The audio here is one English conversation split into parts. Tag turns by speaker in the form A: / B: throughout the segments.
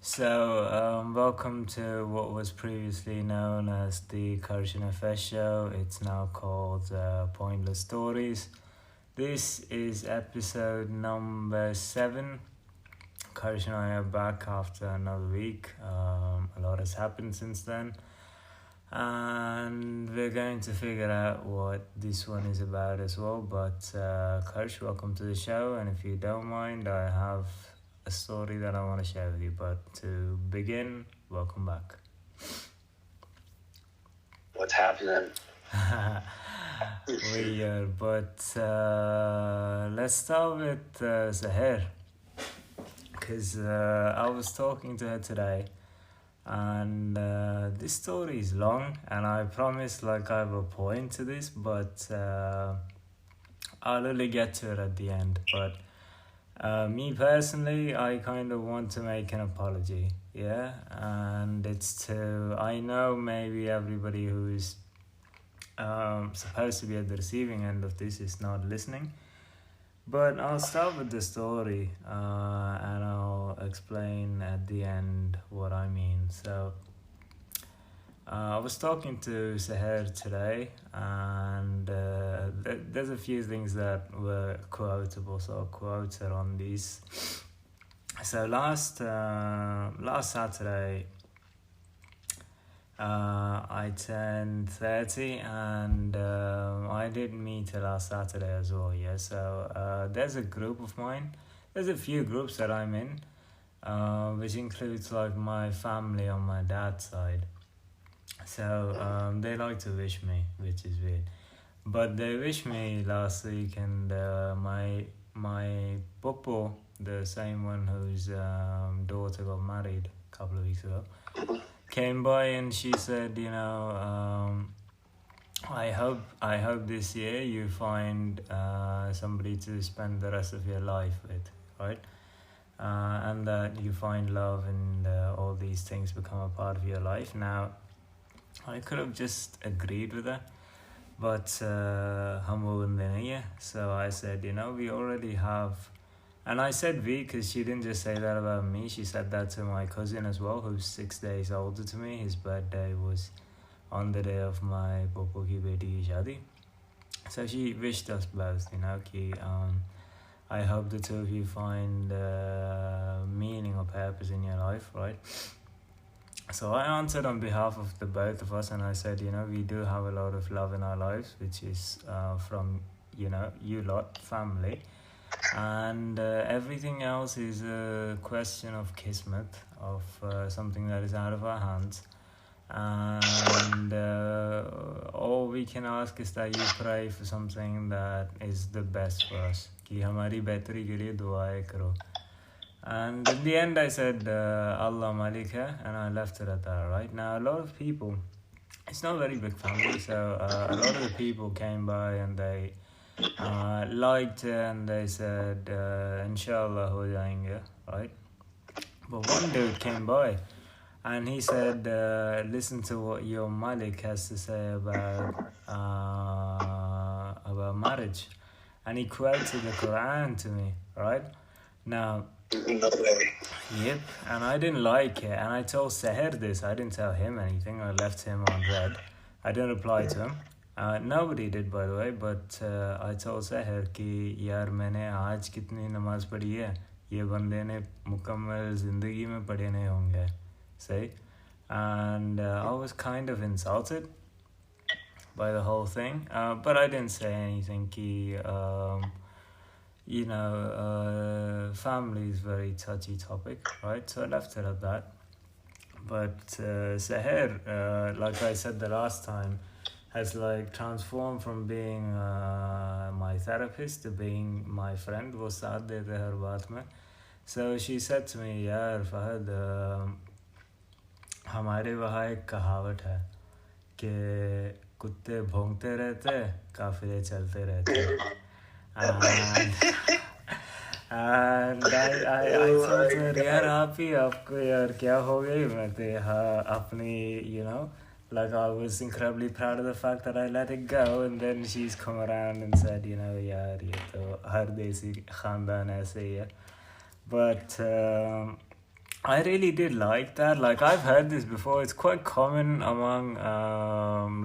A: Welcome to what was previously known as the Karshan FS show. It's now called Pointless Stories. This is episode number 7. Karshan and I are back after another week. A lot has happened since then. And we're going to figure out what this one is about as well. But Karsh, welcome to the show. And if you don't mind, I have a story that I want to share with you. But to begin, welcome back.
B: What's happening?
A: Weird, but let's start with Zahir. Because I was talking to her today. And this story is long, and I promise I have a point to this, but I'll only get to it at the end. But me personally, I kind of want to make an apology, yeah? And it's to, I know maybe everybody who's supposed to be at the receiving end of this is not listening. But I'll start with the story and I'll explain at the end what I mean. So, I was talking to Seher today, and there's a few things that were quotable, so I'll quote her on these. So last Saturday, I turned 30, and I did meet her last Saturday as well, yeah. So there's a group of mine. There's a few groups that I'm in, which includes my family on my dad's side. So they like to wish me, which is weird. But they wished me last week, and my popo, the same one whose daughter got married a couple of weeks ago, came by and she said, I hope this year you find somebody to spend the rest of your life with, right? And that you find love and all these things become a part of your life. Now, I could have just agreed with her, but so I said, we already have. And I said we because she didn't just say that about me. She said that to my cousin as well, who's 6 days older to me. His birthday was on the day of my popo ki beti ki shadi. So she wished us both, ki I hope the two of you find meaning or purpose in your life, right? So I answered on behalf of the both of us, and I said, we do have a lot of love in our lives, which is from, you lot, family. And everything else is a question of kismet, of something that is out of our hands. And all we can ask is that you pray for something that is the best for us. Ki hamari behtari ke liye duaएं karo. And in the end I said, Allah Malik hai, and I left it at that, right? Now, a lot of people, it's not a very big family, so a lot of the people came by and they liked it, and they said, Inshallah ho jayenge, right? But one dude came by and he said, listen to what your Malik has to say about marriage. And he quoted the Quran to me, right? Now,
B: No way.
A: yep, and I didn't like it, and I told Seher this. I didn't tell him anything. I left him on red. I didn't reply to him. Nobody did, by the way, but I told Seher कि यार मैंने आज कितनी नमाज पढ़ी है, ये बंदे ने मुकम्मल ज़िंदगी में पढ़े नहीं होंगे, say, and I was kind of insulted by the whole thing, but I didn't say anything कि family is a very touchy topic, right? So I left it at that. But Seher, like I said the last time, has transformed from being my therapist to being my friend. वो साथ देते हर बात में. So she said to me, यार फहद, हमारे वहाँ एक कहावत है कि कुत्ते भौंकते रहते, काफिले चलते रहते. And I thought that, यार आप ही आपको यार क्या हो गई. मैं तो यहाँ अपनी, I was incredibly proud of the fact that I let it go, and then she's come around and said, यार ये तो हर देसी खानदान ऐसे ही है. But I really did like that. Like I've heard this before. It's quite common among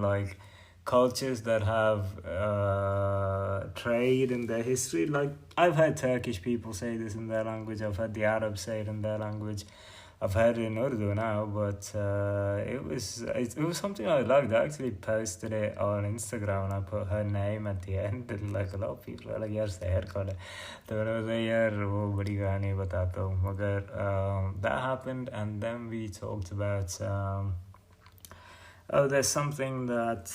A: like cultures that have trade in their history. Like I've heard Turkish people say this in their language. I've heard the Arabs say it in their language. I've heard it in Urdu now, but it was something I liked. I actually posted it on Instagram and I put her name at the end, and like a lot of people are like, "यार शहर कौन है?" तो मैंने बोला यार वो बड़ी कहानी बताता हूँ. मगर that happened, and then we talked about oh, there's something that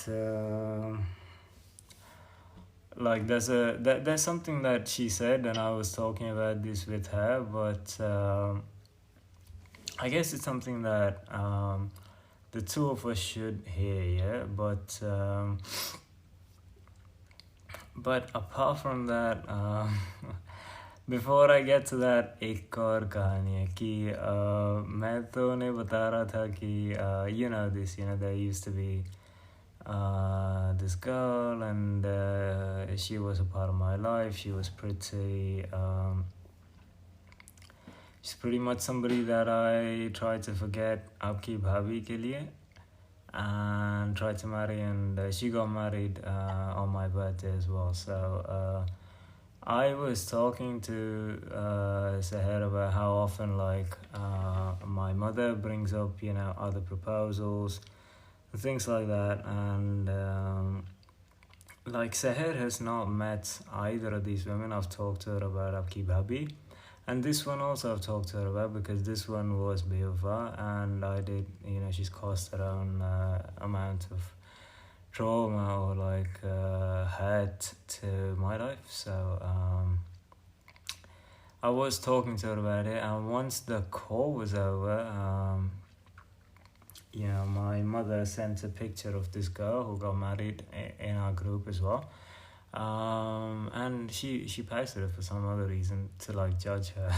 A: like there's something that she said, and I was talking about this with her, but. I guess it's something that the two of us should hear, yeah. But apart from that, before I get to that, एक और कहानी है कि मैं तो उन्हें बता रहा था कि you know this, you know, there used to be this girl, and she was a part of my life. She was pretty. She's pretty much somebody that I try to forget आपकी भाभी के लिए, and try to marry, and she got married on my birthday as well. So I was talking to Seher about how often like my mother brings up, you know, other proposals, things like that, and like Seher has not met either of these women. I've talked to her about आपकी भाभी. And this one also I've talked to her about, because this one was Beofa, and I did, you know, she's caused her own amount of trauma or like hurt to my life. So I was talking to her about it, and once the call was over, you know, my mother sent a picture of this girl who got married in our group as well. And she posted it for some other reason, to like judge her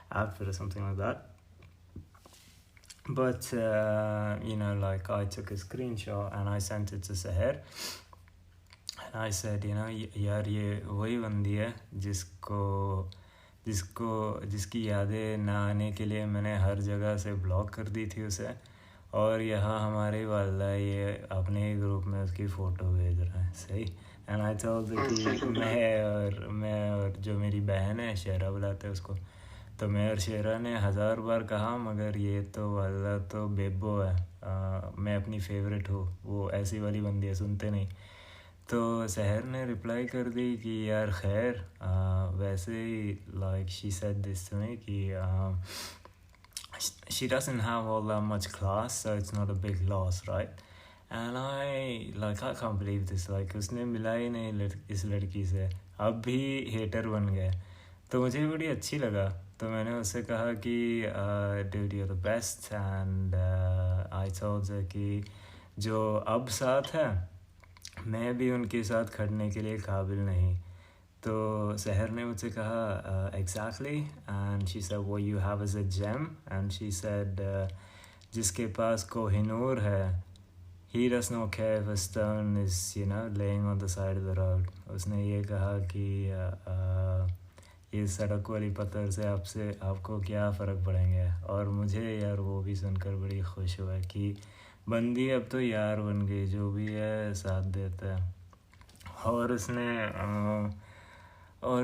A: outfit or something like that. But you know, like I took a screenshot and I sent it to Seher, and I said, you know, यार ये वही बंदी है जिसकी यादें ना आने के लिए मैंने हर जगह से ब्लॉक कर दी थी उसे, और यहाँ हमारे वाला ये अपने ग्रुप में उसकी फ़ोटो भेज रहा है. सही. एंड आई टोल्ड कि मैं और जो मेरी बहन है, शेरा बुलाते हैं उसको, तो मैं और शेरा ने 1000 बार कहा, मगर ये तो वाला तो बेबो है, मैं अपनी फेवरेट हूँ, वो ऐसी वाली बंदी है, सुनते नहीं. तो सहर ने रिप्लाई कर दी कि यार खैर, वैसे ही like she said this to me कि she doesn't have all that much class, so it's not a big loss, right? And I can't believe this, like उसने मिला ही नहीं इस लड़की से, अब भी हेटर बन गए. तो मुझे बड़ी अच्छी लगा, तो मैंने उससे कहा कि dude you're the best, and I told her कि जो अब साथ है मैं भी उनके साथ खड़ने के लिए काबिल नहीं. तो सहर ने मुझसे कहा exactly, and she said what you have is a gem, and she said जिसके पास कोहिनूर है, he does not care if a stone is, you know, laying on the side of the road. उसने ये कहा कि ये सड़क वाली पत्थर से आपको क्या फ़र्क पड़ेंगे. और मुझे यार वो भी सुनकर बड़ी खुश हुआ कि बंदी अब तो यार बन गई, जो भी है साथ देता है. और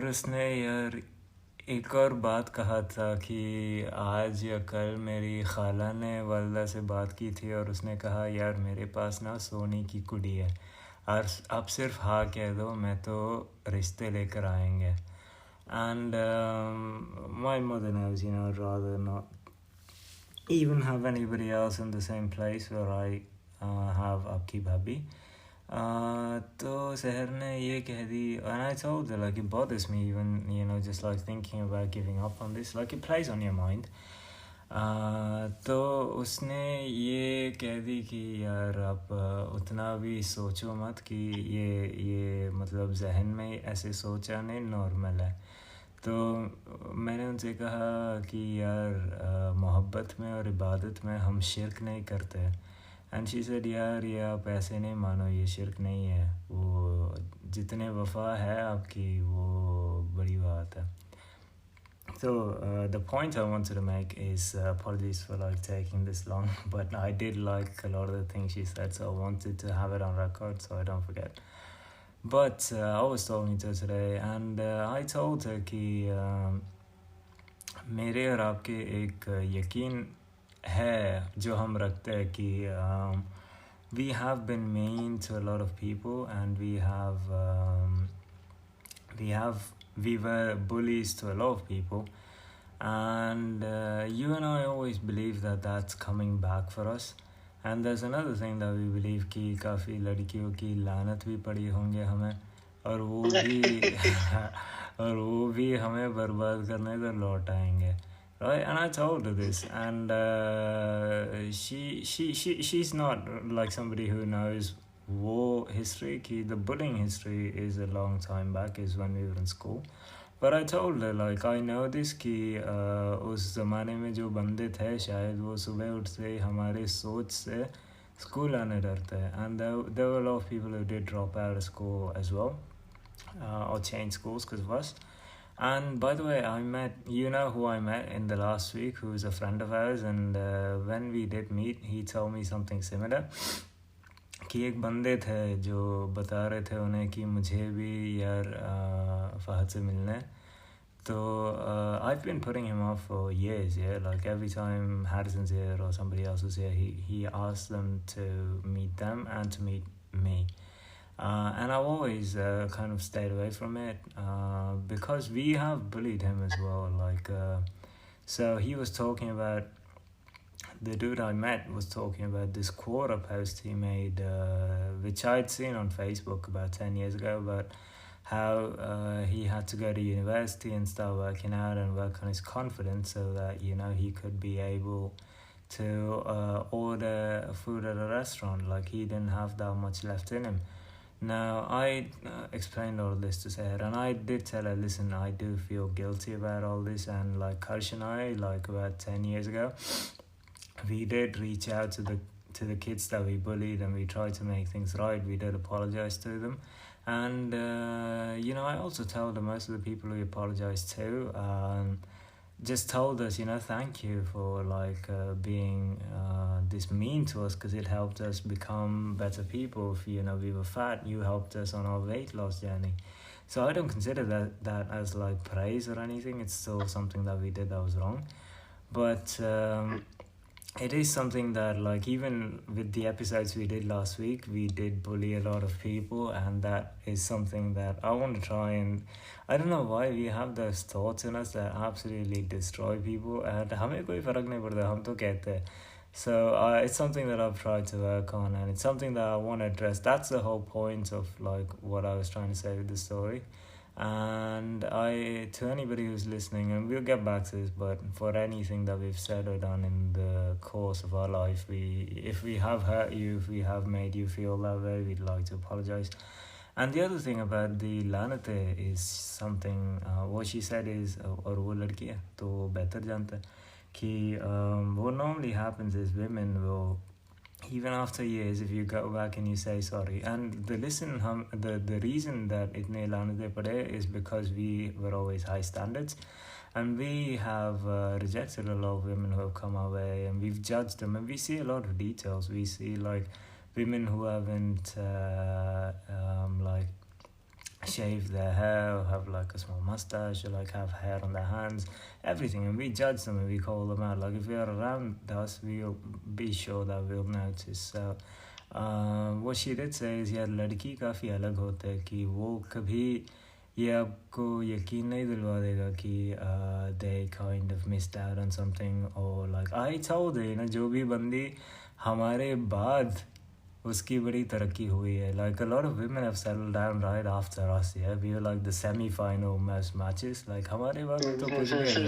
A: उसने यार एक और बात कहा था कि आज या कल मेरी खाला ने वालदा से बात की थी, और उसने कहा यार मेरे पास ना सोने की कुड़ी है, और आप सिर्फ हाँ कह दो, मैं तो रिश्ते लेकर आएंगे. And my mother knows, you know, I'd rather not even have anybody else in the same place where I have आपकी भाभी. तो सहर ने ये कह दी, and I told her like it bothers me even, you know, just like thinking about giving up on this, like it plays on your mind. तो उसने ये कह दी कि यार आप उतना भी सोचो मत कि ये मतलब जहन में ऐसे सोचा नहीं नॉर्मल है. तो मैंने उनसे कहा कि यार मोहब्बत में और इबादत में हम शिरक नहीं करते. एंड शी सेड यार ये आप ऐसे नहीं मानो, ये शिरक नहीं है, वो जितने वफा है आपकी वो बड़ी बात है. So the point I wanted to make is apologies for like taking this long, but I did like a lot of the things she said, so I wanted to have it on record so I don't forget. But I was talking to her today, and I told her कि मेरे और आपके एक यकीन है जो हम रखते हैं कि we have been mean to a lot of people, and we were bullies to a lot of people, and you and I always believe that that's coming back for us. And there's another thing that we believe कि काफ़ी लड़कियों की लानत भी पड़ी होंगे हमें, और वो भी और वो भी हमें बर्बाद करने को लौट आएंगे. Right, and I told her this, and she's not like somebody who knows war history. The bullying history is a long time back, is when we were in school. But I told her like I know this कि उस ज़माने में जो बंदे थे शायद वो सुबह उठते ही हमारे सोच से स्कूल आने डरते हैं, and there were a lot of people who did drop out of school as well, or change schools because of us. And by the way, I met, you know who I met in the last week, who is a friend of ours, and when we did meet, he told me something similar. कि एक बंदे थे जो बता रहे थे उन्हें कि मुझे भी यार फहद से मिलना है. So I've been putting him off for years, yeah. Like every time Harrison's here or somebody else is here, he asks them to meet them and to meet me. And I've always kind of stayed away from it because we have bullied him as well. Like, so he was talking about, the dude I met was talking about this Quora post he made, which I'd seen on Facebook about 10 years ago, about how he had to go to university and start working out and work on his confidence so that, you know, he could be able to order food at a restaurant. Like, he didn't have that much left in him. Now, I explained all this to Seher, and I did tell her, listen, I do feel guilty about all this, and like Harsh and I, like about 10 years ago, we did reach out to the kids that we bullied, and we tried to make things right. We did apologize to them, and you know, I also told most of the people we apologized to just told us, you know, thank you for like being this mean to us, because it helped us become better people. If, you know, we were fat, you helped us on our weight loss journey. So I don't consider that as like praise or anything. It's still something that we did that was wrong, but it is something that, like, even with the episodes we did last week, we did bully a lot of people, and that is something that I want to try. And I don't know why we have those thoughts in us that absolutely destroy people, and हमें कोई फर्क नहीं पड़ता, हम तो कहते हैं. So it's something that I've tried to work on, and it's something that I want to address. That's the whole point of like what I was trying to say with the story. And to anybody who's listening, and we'll get back to this, but for anything that we've said or done in the course of our life, if we have hurt you, if we have made you feel that way, we'd like to apologize. And the other thing about the lanate is something, what she said is, और वो लड़की है तो बेहतर जानता है कि what normally happens is women will, even after years, if you go back and you say sorry, and the reason that itne lanate pade is because we were always high standards, and we have rejected a lot of women who have come our way, and we've judged them, and we see a lot of details. We see like women who haven't like shave their hair, or have like a small mustache, or like have hair on their hands, everything, and we judge them and we call them out. Like if they're around us, we'll be sure that we'll notice. So what she did say is, यार लड़की काफ़ी अलग होता है कि वो कभी ये आपको यकीन नहीं दिलवा देगा कि they kind of missed out on something, or like I told her, you know, जो भी बंदी हमारे बाद उसकी बड़ी तरक्की हुई है. Like a lot of women have settled down right after us. Yeah, we were like the semi-final most matches. Like हमारे बारे में तो कुछ भी नहीं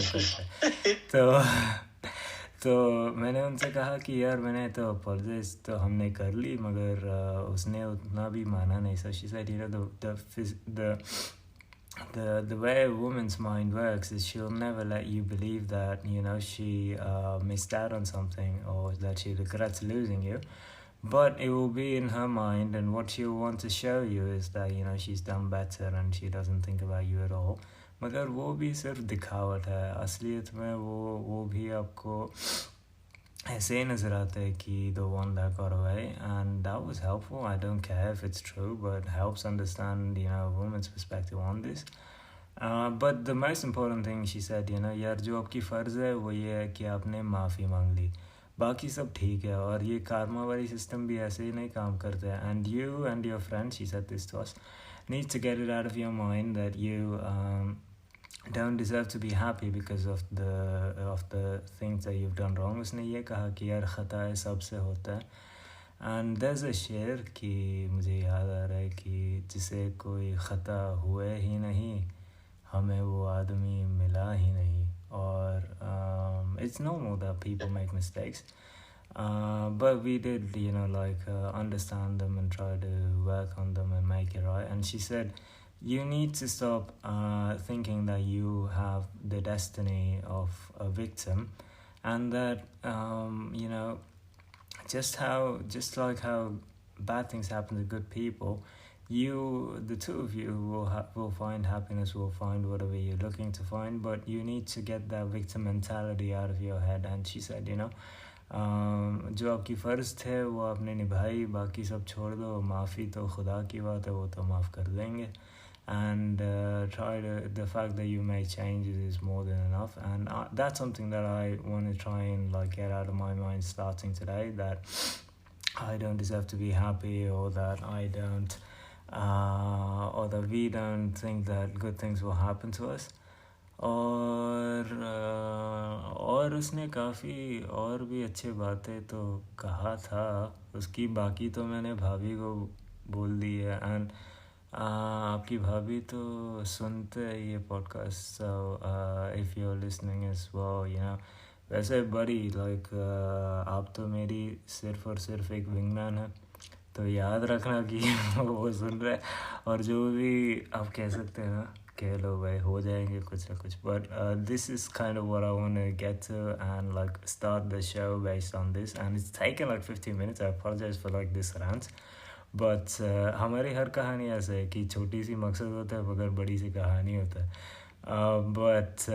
A: करते. तो मैंने उनसे कहा कि यार मैंने तो apologize तो हमने कर ली, मगर उसने उतना भी माना नहीं. So she said, you know, the way a woman's mind works is she'll never let you believe that, you know, she missed out on something, or that she regrets losing you. But it will be in her mind, and what she'll want to show you is that, you know, she's done better and she doesn't think about you at all. मगर वो भी सिर्फ दिखावट है. असलियत में वो भी आपको ऐसे ही नज़र आता है कि the one that got away, and that was helpful. I don't care if it's true, but helps understand, you know, a woman's perspective on this. But the most important thing she said, you know, यार जो आपकी फ़र्ज़ है वो ये है कि आपने माफ़ी मांग ली, बाकी सब ठीक है. और ये karma वाली सिस्टम भी ऐसे ही नहीं काम करता है. And you and your friend, she said this to us, need to get it out of your mind that you don't deserve to be happy because of the things that you've done wrong. उसने ये कहा कि यार ख़ता है सबसे होता है. And there's a शेर कि मुझे याद आ रहा है कि जिसे कोई ख़ता हुए ही नहीं, हमें वो आदमी मिला ही नहीं. और it's normal that people make mistakes, but we did, you know, like understand them and try to work on them and make it right. And she said, you need to stop thinking that you have the destiny of a victim, and that you know, just like how bad things happen to good people, the two of you will find happiness, will find whatever you're looking to find, but you need to get that victim mentality out of your head. And she said, you know, जो आपकी फ़र्ज़ थे वो आपने निभाई, बाकी सब छोड़ दो, माफ़ी तो खुदा की बात है, वो तो माफ़ कर देंगे. And the fact that you made changes is more than enough. And that's something that I want to try and like get out of my mind starting today, that I don't deserve to be happy, or that I don't or that we don't think that good things will happen to us. और उसने काफ़ी और भी अच्छी बातें तो कहा था उसकी, बाकी तो मैंने भाभी को बोल दी है. एंड आपकी भाभी तो सुनते हैं ये podcast, so if you are listening as well, you know, वैसे बड़ी लाइक आप तो मेरी सिर्फ और सिर्फ एक विंगमैन है, तो याद रखना कि वो सुन रहे हैं. और जो भी आप कह सकते हैं ना, कह लो भाई, हो जाएंगे कुछ ना कुछ. But this is kind of what I want to get to and like start the show based on this, and it's taken like 15 minutes. I apologize for like this rant, but हमारी हर कहानी ऐसे है कि छोटी सी मकसद होता है मगर बड़ी सी कहानी होता है. But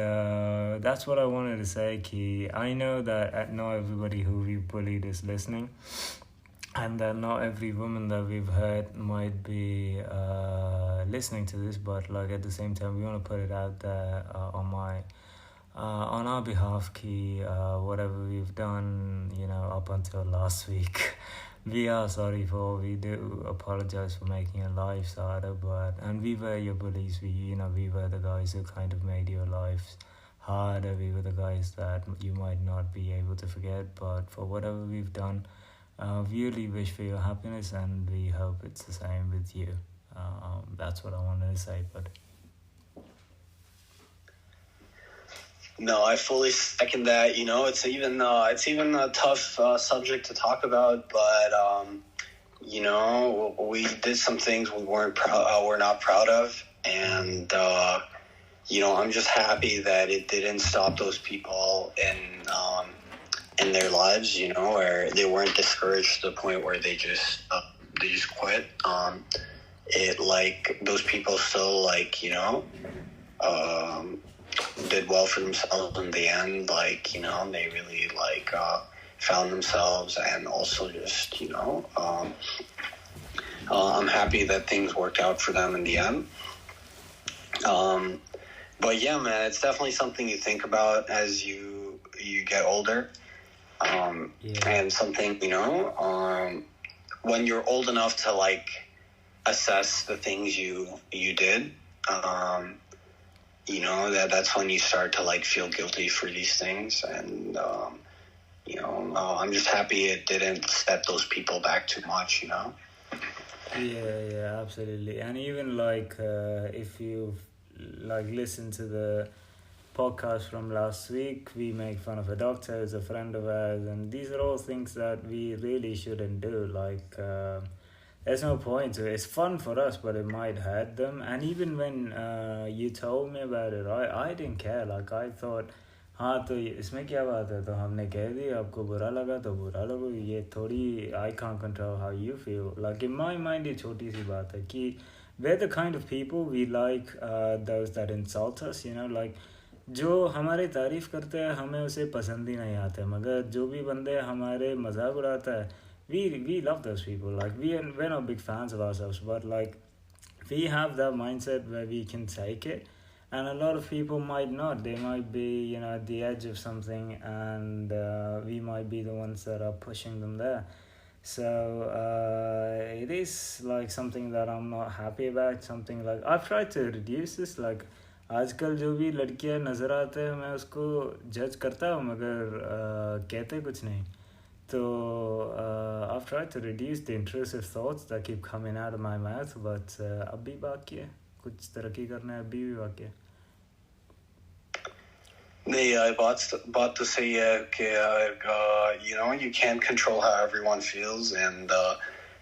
A: that's what I wanted to say, कि I know that not everybody who we bullied is listening, and that not every woman that we've heard might be listening to this, but like at the same time we want to put it out there on our behalf, ki whatever we've done, you know, up until last week, we are sorry for all we do, apologize for making your lives harder, and we were your bullies, we were the guys who kind of made your lives harder, we were the guys that you might not be able to forget, but for whatever we've done, we really wish for your happiness, and we hope it's the same with you. That's what I wanted to say, but
B: no, I fully second that. You know, it's even a tough subject to talk about, but you know, we did some things we we're not proud of, and you know, I'm just happy that it didn't stop those people in their lives, you know, where they weren't discouraged to the point where they just quit. It like those people still like, you know, did well for themselves in the end. Like, you know, they really like found themselves, and also just, you know, I'm happy that things worked out for them in the end. But yeah, man, it's definitely something you think about as you get older. And something, you know, when you're old enough to like assess the things you did, you know, that's when you start to like feel guilty for these things. And you know, I'm just happy it didn't set those people back too much, you know.
A: Yeah, absolutely. And even like if you like listen to the podcast from last week, we make fun of a doctor who's a friend of ours, and these are all things that we really shouldn't do. Like there's no point to it. It's fun for us, but it might hurt them. And even when you told me about it, I didn't care. Like I thought, हाँ तो इसमें क्या बात है, तो हमने कह दिया, आपको बुरा लगा तो बुरा लगो, ये थोड़ी I can't control how you feel. Like in my mind ये छोटी सी बात है कि we're the kind of people we like those that insult us, like जो हमारे तारीफ़ करते हैं हमें उसे पसंद ही नहीं आते, मगर जो भी बंदे हमारे मजाक उड़ाता है, we love those people. Like we're not big fans of ourselves, but like we have that mindset where we can take it, and a lot of people might not. They might be at the edge of something, and we might be the ones that are pushing them there. So it is like something that I'm not happy about. Something like I've tried to reduce this. Like आजकल जो भी लड़कियां नज़र आते हैं मैं उसको जज करता हूँ, मगर कहते कुछ नहीं. So I've tried to reduce the intrusive thoughts that keep coming out of my mouth, but अब भी बाकी है, कुछ तरक्की करना है, अभी भी बाकी है.
B: नहीं, बात तो सही है कि you can't control how everyone feels, and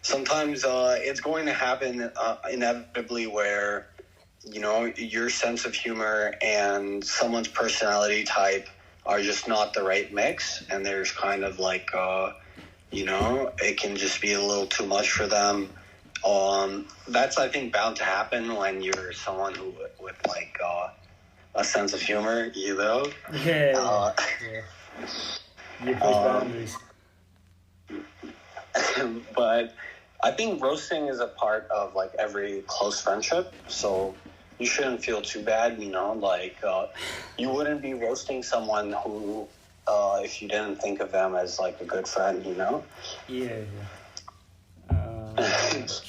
B: sometimes it's going to happen inevitably where your sense of humor and someone's personality type are just not the right mix, and there's kind of like it can just be a little too much for them. That's, I think, bound to happen when you're someone who with like a sense of humor,
A: Yeah. You push boundaries.
B: But I think roasting is a part of like every close friendship, so you shouldn't feel too bad, like you wouldn't be roasting someone who if you didn't think of them as like a good friend,
A: Yeah.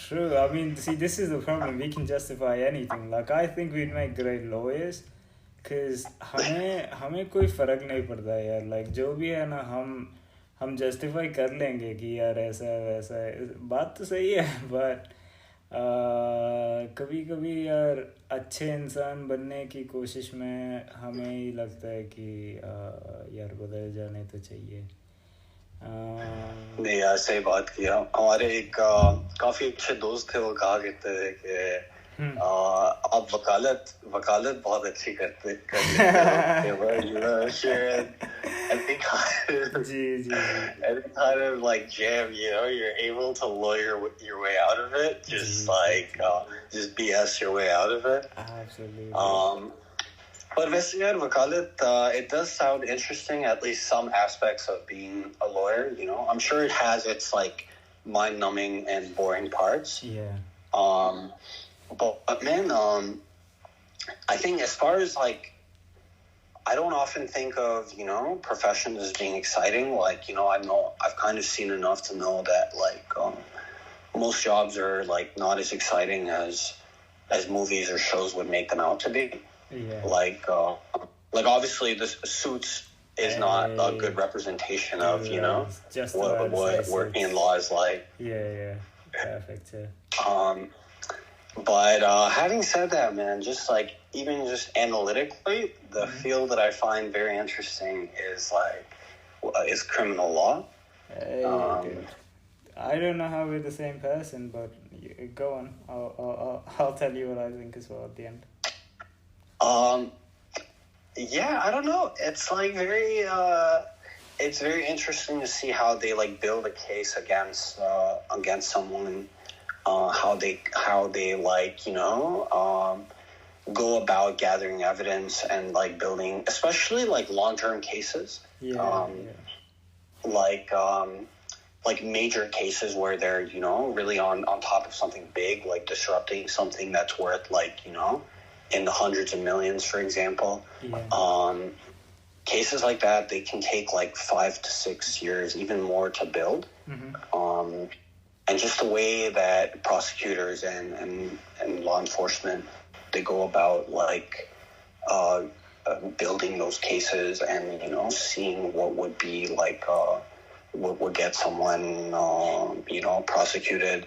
A: True. I mean, see, this is the problem. We can justify anything. Like, I think we'd make great lawyers, because हमें कोई फर्क नहीं पड़ता यार. Like, जो भी है ना, हम justify कर लेंगे कि यार ऐसा है वैसा है. बात तो सही है, but कभी कभी यार अच्छे इंसान बनने की कोशिश में हमें ही लगता है कि यार बदल जाने तो चाहिए.
B: नहीं यार, सही बात किया. हमारे एक काफी अच्छे दोस्त थे, वो कहा करते थे कि आप वकालत बहुत अच्छी करते any kind of like jam, you're able to lawyer your way out of it, just just BS your way out of it.
A: Absolutely.
B: But Vesigar Vakalit, it does sound interesting, at least some aspects of being a lawyer, I'm sure it has its like mind-numbing and boring parts.
A: Yeah.
B: But man, I think as far as like, I don't often think of, professions as being exciting. Like, I've kind of seen enough to know that like most jobs are like not as exciting as movies or shows would make them out to be.
A: Yeah.
B: Like obviously the Suits is not a good representation of,
A: just
B: what working in law is like.
A: Yeah. Perfect.
B: But having said that, man, just like even just analytically, the field that I find very interesting is is criminal law.
A: Hey, dude. I don't know how we're the same person, but go on. I'll tell you what I think as well at the end.
B: Yeah, I don't know. It's like it's very interesting to see how they like build a case against someone, how they like go about gathering evidence and like building, especially like long-term cases. Like major cases where they're really on top of something big, like disrupting something that's worth like in the hundreds of millions, for example. Cases like that, they can take like 5 to 6 years, even more, to build. And just the way that prosecutors and law enforcement, they go about like building those cases and seeing what would be like what would get someone prosecuted.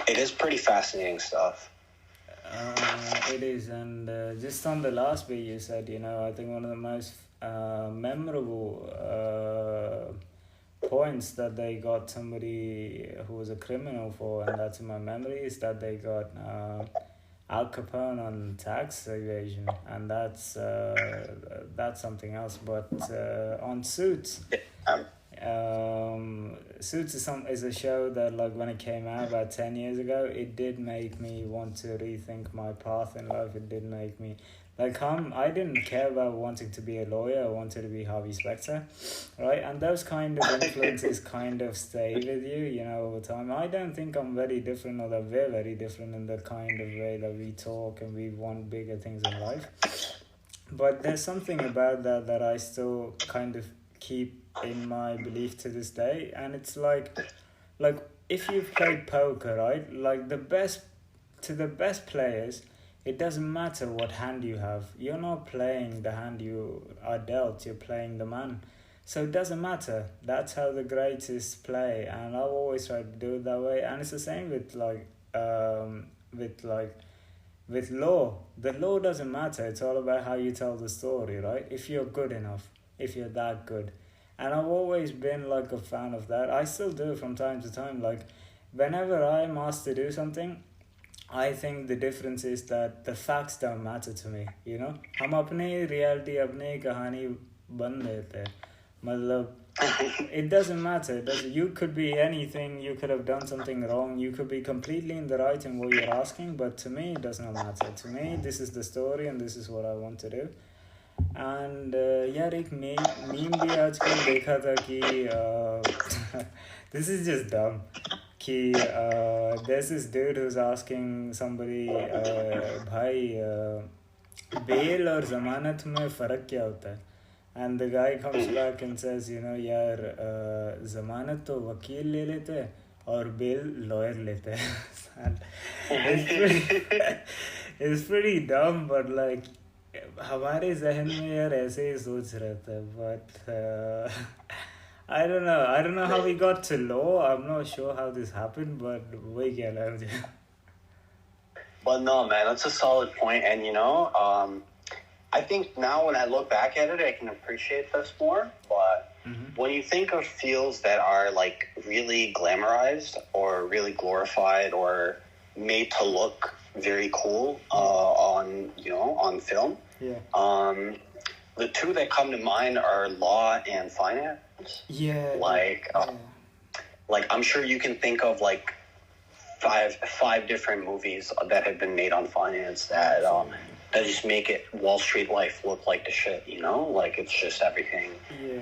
B: It is pretty fascinating stuff.
A: It is, and just on the last bit you said, I think one of the most memorable points that they got somebody who was a criminal for, and that's in my memory, is that they got Al Capone on tax evasion, and that's something else. But on Suits, Suits is a show that, like, when it came out about 10 years ago, it did make me want to rethink my path in life. It did make me, like, I didn't care about wanting to be a lawyer. I wanted to be Harvey Specter, right? And those kind of influences kind of stay with you, you know, over time. I don't think I'm very different, or that we're very different in the kind of way that we talk and we want bigger things in life. But there's something about that I still kind of keep in my belief to this day, and it's like if you've played poker, right, like the best players, it doesn't matter what hand you have. You're not playing the hand you are dealt, you're playing the man. So it doesn't matter. That's how the greatest play, and I've always tried to do it that way. And it's the same with with law. The law doesn't matter. It's all about how you tell the story, right? If you're good enough, if you're that good. And I've always been like a fan of that. I still do from time to time. Like, whenever I'm asked to do something, I think the difference is that the facts don't matter to me, you know? हम अपनी reality, अपनी कहानी बन देते हैं. मतलब, it doesn't matter. You could be anything. You could have done something wrong. You could be completely in the right in what you're asking. But to me, it does not matter. To me, this is the story and this is what I want to do. And यार एक meme भी आजकल देखा था कि this is just dumb कि there's this dude who's asking somebody भाई bail और ज़मानत में फ़र्क क्या होता है. And the guy comes back and says, you know, यार ज़मानत तो वकील ले लेते हैं और bail lawyer लेते हैं. It's pretty dumb, but like हमारे जहन में यार ऐसे ही सोच रहता है. But I don't know how we got to law. I'm not sure how this happened, but वही कहना है मुझे.
B: But no, man, that's a solid point. And, you know, I think now when I look back at it, I can appreciate this more. But when you think of fields that are, like, really glamorized or really glorified or made to look very cool on film, the two that come to mind are law and finance. Like I'm sure you can think of like five different movies that have been made on finance that just make it Wall Street life look like the shit, you know? Like, it's just everything.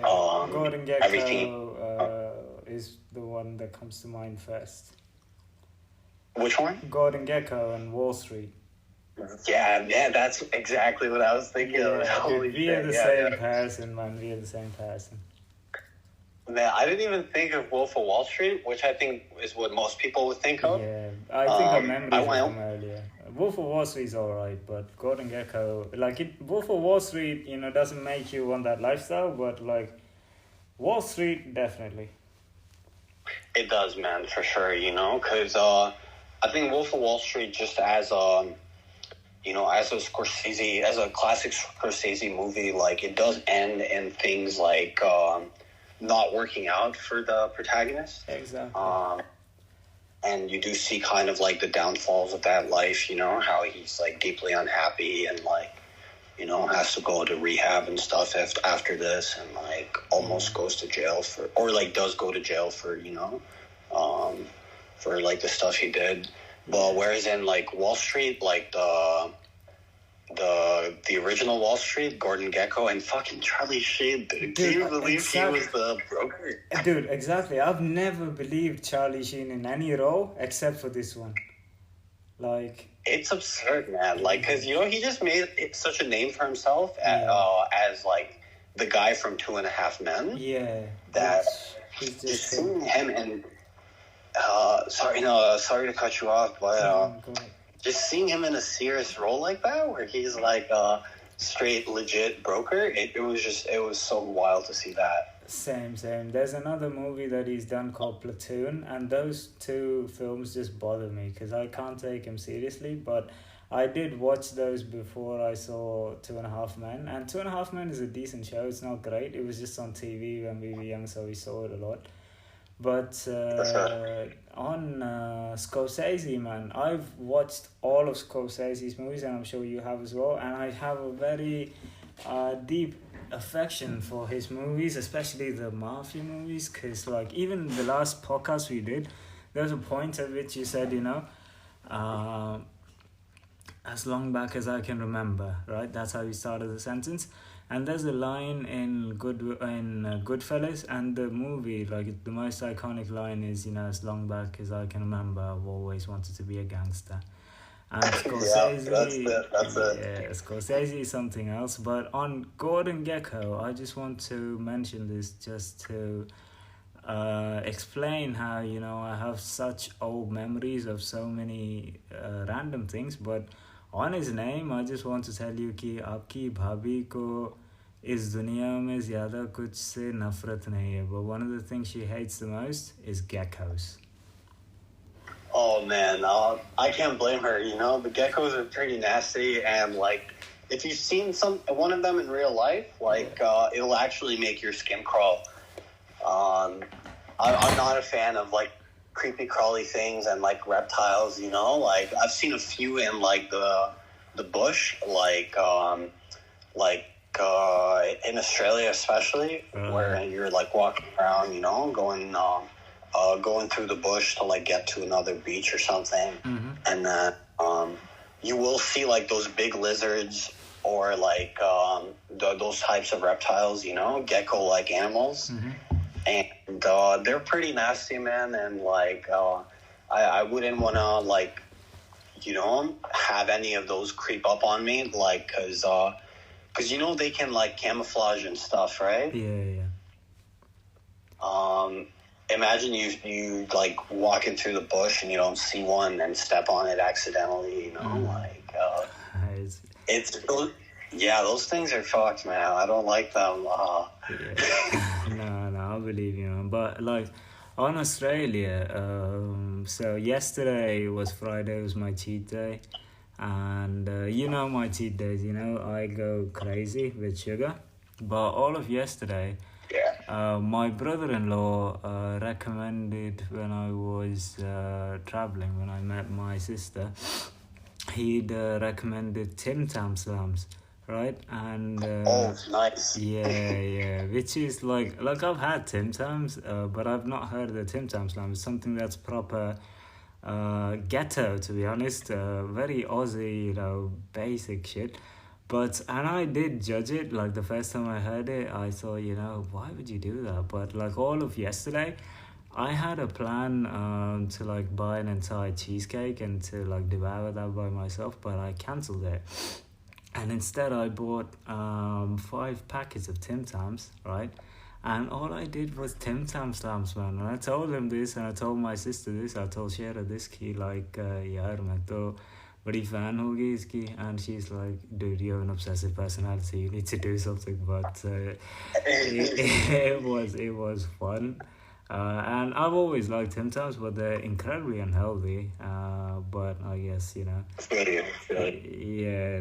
A: Gordon Gekko is the one that comes to mind first.
B: Which one?
A: Gordon Gekko and Wall Street.
B: Yeah, that's exactly what I was thinking of.
A: We are the same person, man. We are the same person.
B: Man, I didn't even think of Wolf of Wall Street, which I think is what most people would think of.
A: Yeah, I think I remembered it from earlier. Wolf of Wall Street's alright, but Gordon Gekko, Wolf of Wall Street, you know, doesn't make you want that lifestyle, but like Wall Street, definitely.
B: It does, man, for sure, you know, because I think Wolf of Wall Street, just as you know, as a classic Scorsese movie, like, it does end in things like not working out for the protagonist.
A: Exactly.
B: And you do see kind of like the downfalls of that life, you know, how he's like deeply unhappy and like, you know, has to go to rehab and stuff after this, and like almost goes to jail does go to jail for, you know, for like the stuff he did. But whereas in like Wall Street, like the original Wall Street, Gordon Gekko and fucking Charlie Sheen, dude. Can you believe he was the broker?
A: Dude, exactly. I've never believed Charlie Sheen in any role except for this one. Like,
B: it's absurd, man. Like, because, you know, he just made such a name for himself as like the guy from 2.5 Men.
A: Yeah.
B: That just seeing him in sorry to cut you off, but just seeing him in a serious role like that, where he's like a straight legit broker, it was so wild to see that.
A: Same. There's another movie that he's done called Platoon, and those two films just bother me because I can't take him seriously. But I did watch those before I saw 2.5 Men, and 2.5 Men is a decent show. It's not great. It was just on TV when we were young, so we saw it a lot. But on Scorsese, man, I've watched all of Scorsese's movies, and I'm sure you have as well. And I have a very deep affection for his movies, especially the mafia movies, because like even the last podcast we did, there was a point at which you said, uh, as long back as I can remember, right? That's how you started the sentence. And there's a line in Goodfellas, and the movie, like the most iconic line is, as long back as I can remember, I've always wanted to be a gangster. And Scorsese,
B: that's it.
A: yeah, Scorsese is something else. But on Gordon Gekko, I just want to mention this just to explain how I have such old memories of so many random things. But on his name, I just want to tell you कि आपकी भाभी को इस दुनिया में ज़्यादा कुछ से नफरत नहीं है. But one of the things she hates the most is geckos.
B: Oh man, I can't blame her. The geckos are pretty nasty, and like if you've seen one of them in real life, like it'll actually make your skin crawl. I'm not a fan of like creepy crawly things and like reptiles. Like I've seen a few in like the bush, like in Australia especially, where you're like walking around, going through the bush to like get to another beach or something.
A: Mm-hmm.
B: And then you will see like those big lizards or like those types of reptiles, gecko like animals.
A: Mm-hmm.
B: And they're pretty nasty, man. And like I wouldn't want to like have any of those creep up on me, like because they can like camouflage and stuff, right?
A: Yeah.
B: Imagine you like walking through the bush and you don't see one and step on it accidentally, those things are fucked, man. I don't like them.
A: No, I believe you, man. But like on Australia, so yesterday was Friday, it was my cheat day. And my cheat days, I go crazy with sugar. But all of yesterday, my brother-in-law recommended when I was traveling, when I met my sister, he'd recommended Tim Tam Slams, right? And
B: nice.
A: Yeah, which is like I've had Tim Tams, but I've not heard of the Tim Tam Slams. It's something that's proper ghetto, to be honest, very Aussie, basic shit. And I did judge it. Like the first time I heard it, I thought, why would you do that? But like all of yesterday, I had a plan to like buy an entire cheesecake and to like devour that by myself, but I cancelled it. And instead I bought 5 packets of Tim Tams, right? And all I did was Tim Tam Slams, man. And I told him this, and I told my sister this, I told Shera this, ki like, yaar, main to badi fan hogi iski. And she's like, dude, you have an obsessive personality, you need to do something. But it was fun. And I've always liked Tim Tams, but they're incredibly unhealthy. But I guess, yeah,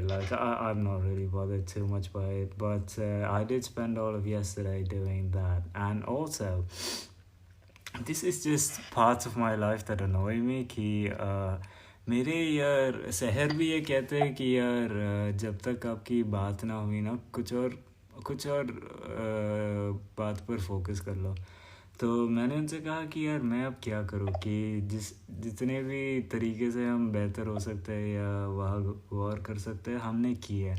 A: like I'm not really bothered too much by it. But I did spend all of yesterday doing that. And also, this is just parts of my life that annoy me. कि मेरे यार शहर भी ये कहते हैं कि यार जब तक आपकी बात ना हुई ना कुछ और बात पर फोकस कर लो. तो मैंने उनसे कहा कि यार मैं अब क्या करूँ कि जितने भी तरीके से हम बेहतर हो सकते हैं या वार कर सकते हैं हमने की है.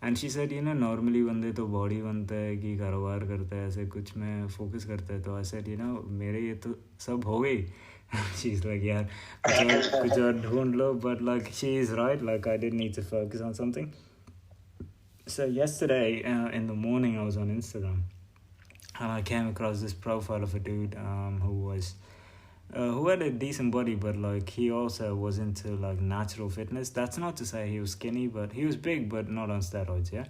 A: एंड शी सेड नॉर्मली बंदे तो बॉडी बनता है कि कारोबार करता है, ऐसे कुछ में फोकस करता है. तो आई सेड मेरे ये तो सब हो गई. शी इज़ लाइक यार कुछ और ढूंढ लो. But like she is right, like I didn't need to focus on something. So yesterday in the morning I was on Instagram. And I came across this profile of a dude who had a decent body, but like he also was into like natural fitness. That's not to say he was skinny, but he was big, but not on steroids, yeah.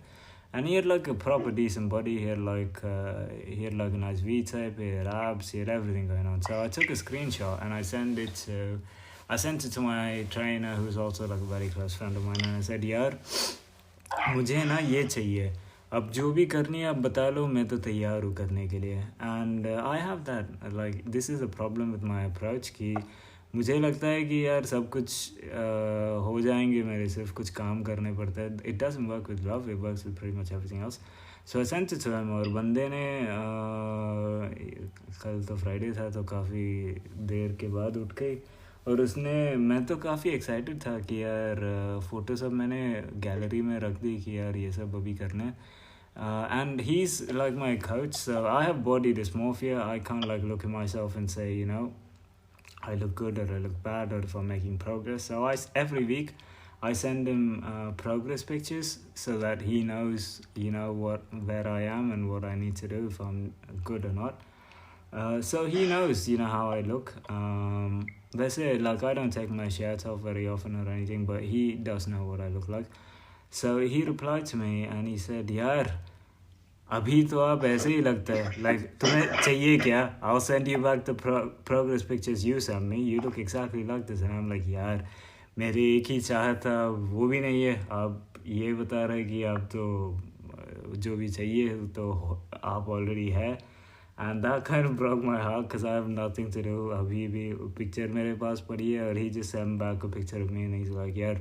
A: And he had like a proper decent body. He had like a nice V-tape, he had abs, he had everything going on. So I took a screenshot and I sent it to my trainer, who's also like a very close friend of mine, and I said, यार मुझे ना ये चाहिए, अब जो भी करनी है आप बता लो, मैं तो तैयार हूँ करने के लिए. And I have that, like this is a problem with my approach कि मुझे लगता है कि यार सब कुछ हो जाएंगे मेरे, सिर्फ कुछ काम करने पड़ता है. It doesn't work with love, it works with pretty much everything else. So I sent it to him, और बंदे ने कल तो फ्राइडे था तो काफ़ी देर के बाद उठ गई, और उसने, मैं तो काफ़ी एक्साइटेड था कि यार फ़ोटो सब मैंने गैलरी में रख दी कि यार ये सब अभी करने हैं. And he's like my coach, so I have body dysmorphia. I can't like look at myself and say, you know, I look good or I look bad, or if I'm making progress. So every week I send him progress pictures so that he knows, you know, where I am and what I need to do, if I'm good or not. So he knows, you know, how I look. That's it. Like, I don't take my shirts off very often or anything, but he does know what I look like. So he replied to me and he said, यार अभी तो आप ऐसे ही लगता है, like तुम्हें चाहिए क्या? I'll send you back the progress pictures you sent me. You look exactly like this. And I'm like, यार मेरी एक ही चाहत था, वो भी नहीं है. आप ये बता रहे कि आप तो जो भी चाहिए तो आप ऑलरेडी है. And that kind of broke my heart because I have nothing to do. अभी भी पिक्चर मेरे पास पड़ी है, और he just sent back a picture of me and he's like, यार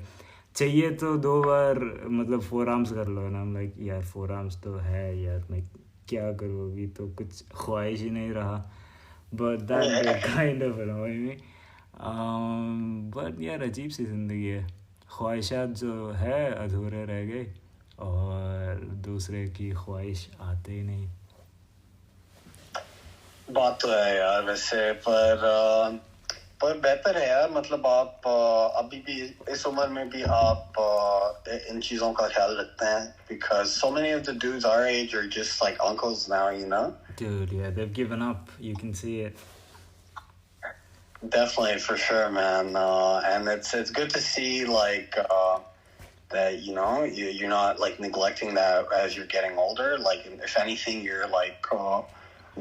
A: चाहिए तो 2 बार मतलब 4 आर्म्स कर लो. ना लाइक यार 4 आर्म्स तो है यार, मैं क्या करूँ, अभी तो कुछ ख्वाहिश ही नहीं रहा. But that kind of अनॉय me. But यार अजीब सी ज़िंदगी है, ख्वाहिशात जो है अधूरे रह गए और दूसरे की ख्वाहिश आते ही नहीं.
B: बात तो है यार वैसे, पर बेहतर है यार, मतलब आप अभी भी इस उम्र में भी आप इन चीज़ों का ख्याल रखते हैं, because so many of the dudes our age are just like uncles now, you know?
A: Dude, yeah, they've given up. You can see it.
B: Definitely, for sure, man. And it's good to see like that, you know, you're not like neglecting that as you're getting older. Like, if anything, you're like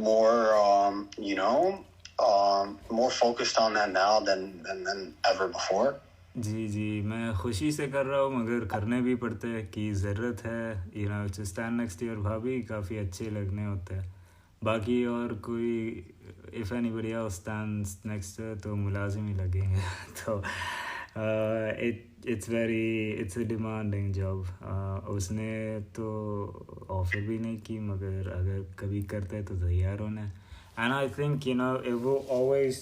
B: more, you know, more focused on that now than ever before.
A: जी जी, मैं खुशी से कर रहा हूँ, मगर करने भी पड़ते हैं कि ज़रूरत है. You know, to stand next year भाभी काफ़ी अच्छे लगने होते हैं. बाकी और कोई, if anybody else stands next तो मुलाजिम ही लगेंगे. तो इट्स अ डिमांडिंग जॉब. उसने तो ऑफर भी नहीं की, मगर अगर कभी करते हैं तो तैयार होना है. And I think, you know, it will always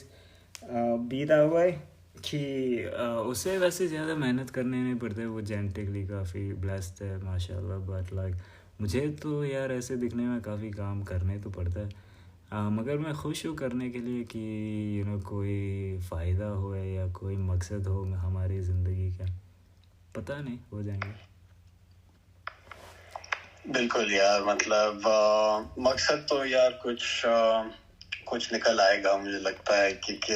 A: be that way कि उसे वैसे ज़्यादा मेहनत करने नहीं पड़ते, वो जेनेटिकली काफ़ी ब्लेस्ड है माशाल्लाह. बट लाइक मुझे तो यार ऐसे दिखने में काफ़ी काम करने तो पड़ता है. मगर मैं खुश हूँ करने के लिए कि यू नो कोई फ़ायदा हो या कोई मकसद हो हमारी ज़िंदगी का. पता नहीं, हो जाएंगे.
B: बिल्कुल यार, मतलब मकसद तो यार कुछ निकल आएगा, मुझे लगता है, क्योंकि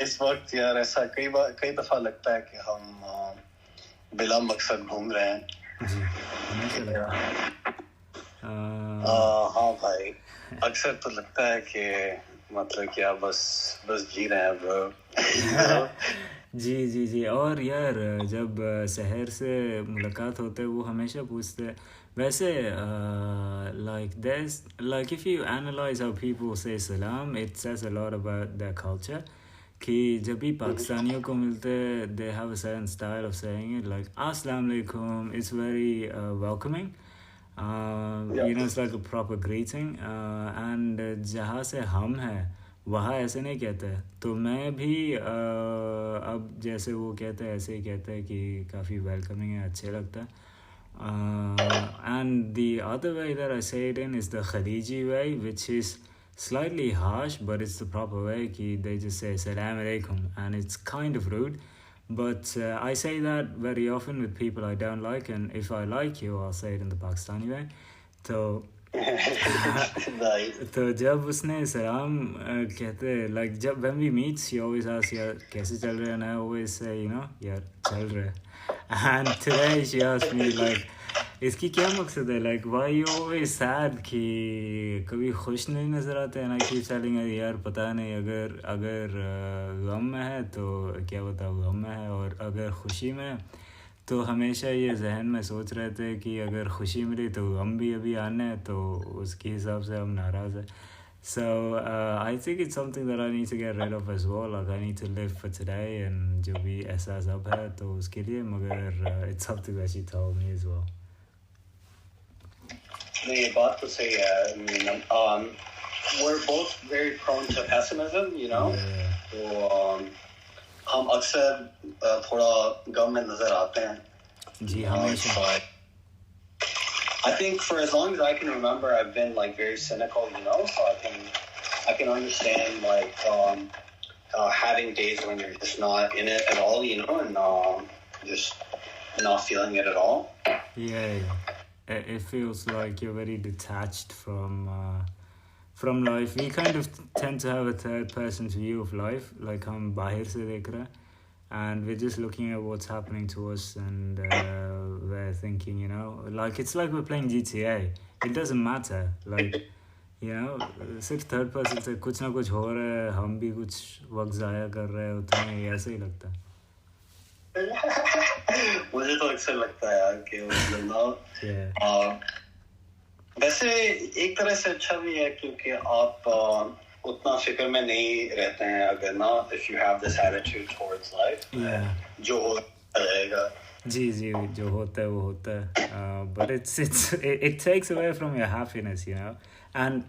B: इस वक्त यार ऐसा कई दफा लगता है कि हम बिला मकसद घूम रहे हैं. हाँ भाई, अक्सर तो लगता है कि मतलब क्या बस जी रहे हैं ब्रो.
A: जी जी जी. और यार जब शहर से मुलाकात होते है वो हमेशा पूछते हैं वैसे like if you analyze how people say salam, it says a lot about their culture. कि जब भी पाकिस्तानियों को मिलते हैं they have a certain style of saying it, like अस्सलाम वालेकुम. It's very welcoming. You know, it's like a proper greeting. And जहाँ से हम हैं वहाँ ऐसे नहीं कहते. तो मैं भी अब जैसे वो कहते हैं ऐसे ही कहते हैं कि काफ़ी वेलकमिंग है, अच्छे लगता है. And the other way that I say it in is the Khaliji way, which is slightly harsh, but it's the proper way. Ki they just say Salam Alaikum, and it's kind of rude. But I say that very often with people I don't like, and if I like you, I'll say it in the Pakistani way. So तो जब उसने सलाम कहते like जब when we meet she always asks यार कैसे चल रहे हैं, and I always say you know यार चल रहे. And today she asked me like इसकी क्या मकसद है, like why you always sad, कि कभी खुश नहीं नज़र आते हैं. And I keep telling her यार पता नहीं, अगर गम में है तो क्या बताऊँ गम में है, और अगर खुशी में तो हमेशा ये जहन में सोच रहे थे कि अगर खुशी मिली तो गम भी अभी आने हैं, तो उसके हिसाब से हम नाराज़ हैं. So I think it's something that I need to get rid of as well. Like I need to live for today, and जो भी एहसास अब है तो उसके लिए मगर it's something that she told me as well.
B: नहीं ये बात तो सही है. I mean, we're both very prone to pessimism, you know.
A: Yeah.
B: तो हम अक्सर थोड़ा गम में नजर आते हैं.
A: जी हमेशा.
B: I think for as long as I can remember, I've been like very cynical, you know. So I can understand like having days when you're just not in it at all, you know, and just not feeling it at all.
A: Yeah. It feels like you're very detached from life. We kind of tend to have a third person's view of life, like हम बाहर से देख रहे हैं. And we're just looking at what's happening to us, and we're thinking, you know, like it's like we're playing GTA. It doesn't matter, like, you know, सिर्फ third person से कुछ ना कुछ हो रहा है, हम भी कुछ वक्त ज़ाया कर रहे होते हैं, ऐसे ही लगता है.
B: मुझे तो अक्सर लगता है यार कि मतलब वैसे एक तरह से अच्छा भी है क्योंकि आप उतना फिक्र में नहीं रहते हैं अगर ना if you have this attitude towards life. जो रहेगा.
A: जी जो होता है वो होता है. But it takes away from your happiness, you know. And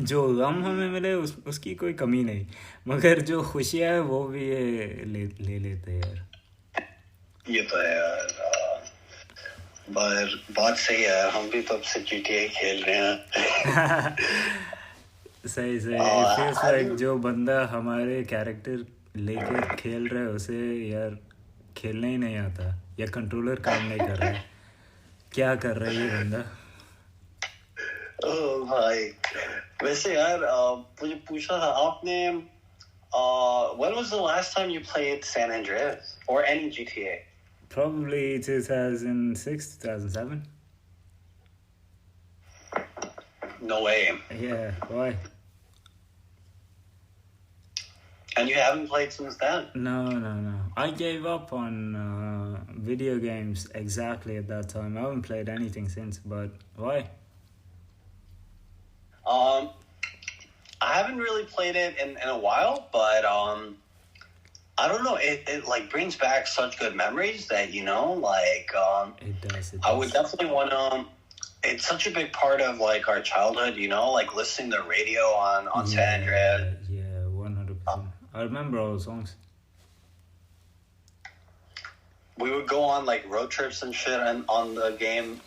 A: जो गम हमें मिले उसकी कोई कमी नहीं, मगर जो खुशियाँ है वो भी ये ले लेते हैं यार.
B: ये तो है यार. पर बात सही है, हम भी तब से GTA खेल रहे हैं.
A: सही it feels like जो बंदा हमारे कैरेक्टर लेकर खेल रहा है उसे यार खेलने ही नहीं आता, या कंट्रोलर काम नहीं कर रहा है. क्या कर रहा है ये बंदा.
B: ओह भाई वैसे यार मुझे पूछा था आपने when was the last time you played San Andreas or any GTA?
A: Probably 2006, 2007.
B: No way.
A: Yeah, why?
B: And you haven't played since then?
A: No. I gave up on video games exactly at that time. I haven't played anything since, but why?
B: I haven't really played it in a while, but I don't know. It like brings back such good memories that, you know, like
A: it does.
B: I would definitely want to. It's such a big part of like our childhood, you know, like listening to radio on San Andreas.
A: Yeah, 100%. I remember all the songs.
B: We would go on like road trips and shit on the game.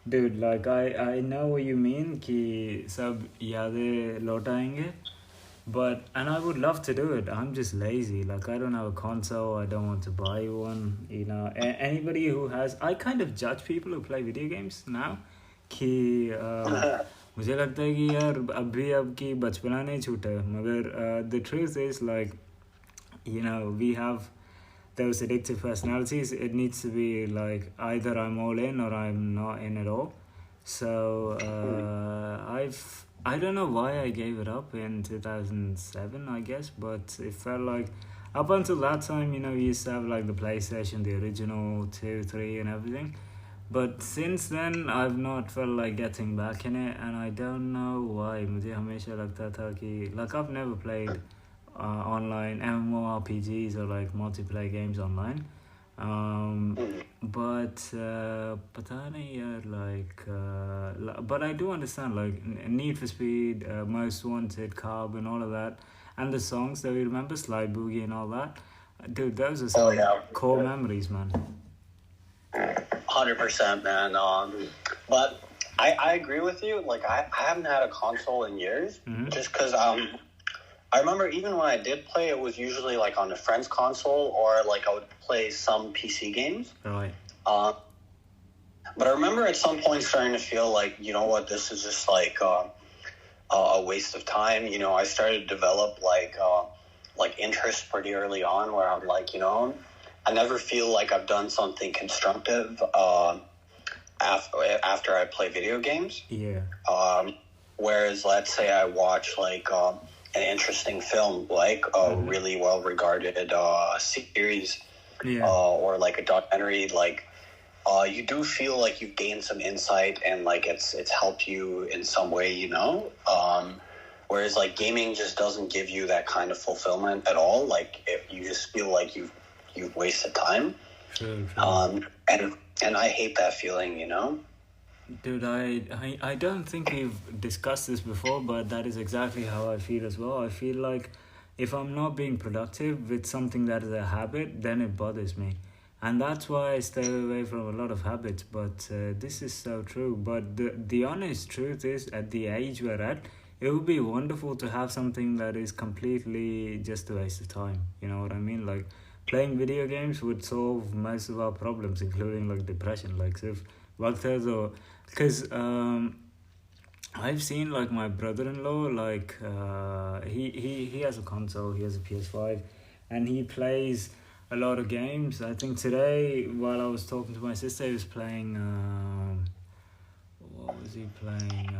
A: Dude, like I know what you mean कि सब यादें लौट आएंगे, and I would love to do it. I'm just lazy. Like I don't have a console. I don't want to buy one. You know, anybody who has, I kind of judge people who play video games now. कि मुझे लगता है कि यार अब की बचपना नहीं छूटा है, मगर the truth is like, you know, we have those addictive personalities. It needs to be like either I'm all in or I'm not in at all. So I don't know why I gave it up in 2007, I guess, but it felt like up until that time, you know, we used to have like the PlayStation, the original 2, 3 and everything. But since then, I've not felt like getting back in it, and I don't know why. मुझे हमेशा लगता था कि like I've never played online MMORPGs or like multiplayer games online. But पता नहीं यार, like but I do understand like Need for Speed, Most Wanted, Carb and all of that, and the songs that we remember, Slide Boogie and all that. Dude, those are some core memories, man.
B: 100%, man. But I agree with you. Like I haven't had a console in years, just because I remember even when I did play, it was usually like on a friend's console or like I would play some PC games.
A: Right.
B: But I remember at some point starting to feel like, you know what, this is just like a waste of time. You know, I started to develop like interest pretty early on, where I'm like, you know, I never feel like I've done something constructive after I play video games.
A: Yeah.
B: Whereas let's say I watch like an interesting film, like a really well regarded series, or like a documentary, like you do feel like you've gained some insight and like it's helped you in some way, you know. Whereas like gaming just doesn't give you that kind of fulfillment at all. Like if you just feel like you've wasted time.
A: True.
B: And I hate that feeling, you know.
A: Dude, I don't think we've discussed this before, but that is exactly how I feel as well. I feel like if I'm not being productive with something that is a habit, then it bothers me. And that's why I stay away from a lot of habits. But this is so true. But the honest truth is, at the age we're at, it would be wonderful to have something that is completely just a waste of time. You know what I mean? Like, playing video games would solve most of our problems, including like depression. Like, if because I've seen like my brother-in-law, like he has a console, he has a PS5, and he plays a lot of games. I think today, while I was talking to my sister, he was playing what was he playing?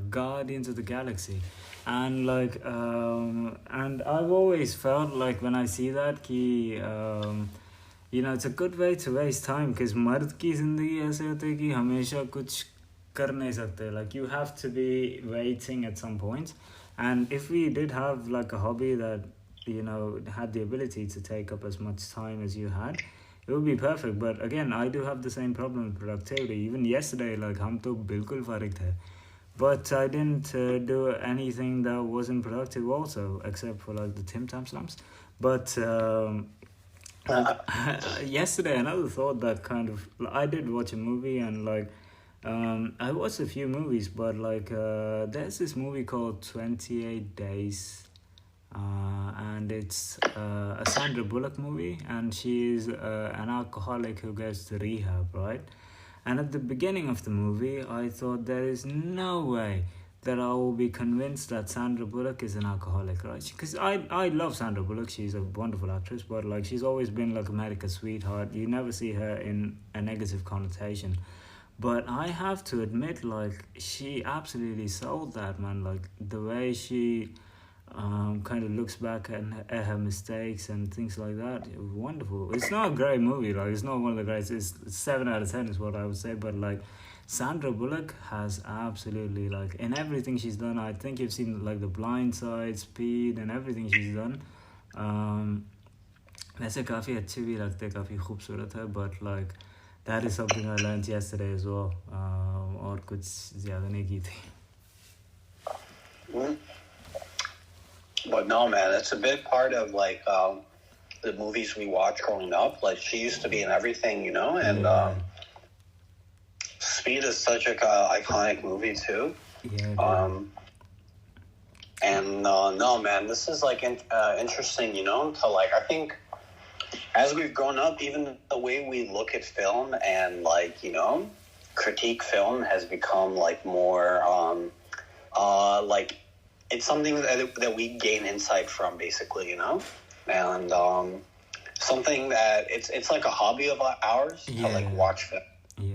A: Guardians of the Galaxy. And like and I've always felt like when I see that you know, it's a good way to waste time, because मर्द की ज़िंदगी ऐसे होती है कि हमेशा कुछ कर नहीं सकते. Like, you have to be waiting at some point. And if we did have like a hobby that, you know, had the ability to take up as much time as you had, it would be perfect. But again, I do have the same problem with productivity. Even yesterday, like, हम तो बिल्कुल फारिग थे. But I didn't do anything that wasn't productive also, except for like the Tim Tam Slums. But yesterday, another thought that kind of, I did watch a movie, and like I watched a few movies, but like there's this movie called 28 Days, and it's a Sandra Bullock movie, and she's an alcoholic who goes to rehab, right? And at the beginning of the movie, I thought there is no way that I will be convinced that Sandra Bullock is an alcoholic, right? Because I love Sandra Bullock. She's a wonderful actress, but like, she's always been like America's sweetheart. You never see her in a negative connotation. But I have to admit, like, she absolutely sold that, man. Like, the way she kind of looks back at her mistakes and things like that, it was wonderful. It's not a great movie, like, it's not one of the greats. It's 7 out of 10 is what I would say, but like, Sandra Bullock has absolutely, like, in everything she's done, I think you've seen like The Blind Side, Speed, and everything she's done. वैसे काफ़ी अच्छी भी लगते हैं, काफ़ी खूबसूरत है, but like, that is something I learned yesterday as well. और कुछ ज़्यादा नहीं की थी.
B: But no, man, it's a big part of like the movies we watch growing up. Like, she used to be in everything, you know, and Speed is such a iconic movie too.
A: Yeah.
B: And no, man, this is like interesting, you know. To like, I think as we've grown up, even the way we look at film and like, you know, critique film has become like more like, it's something that we gain insight from, basically, you know, and something that it's like a hobby of ours to like watch film,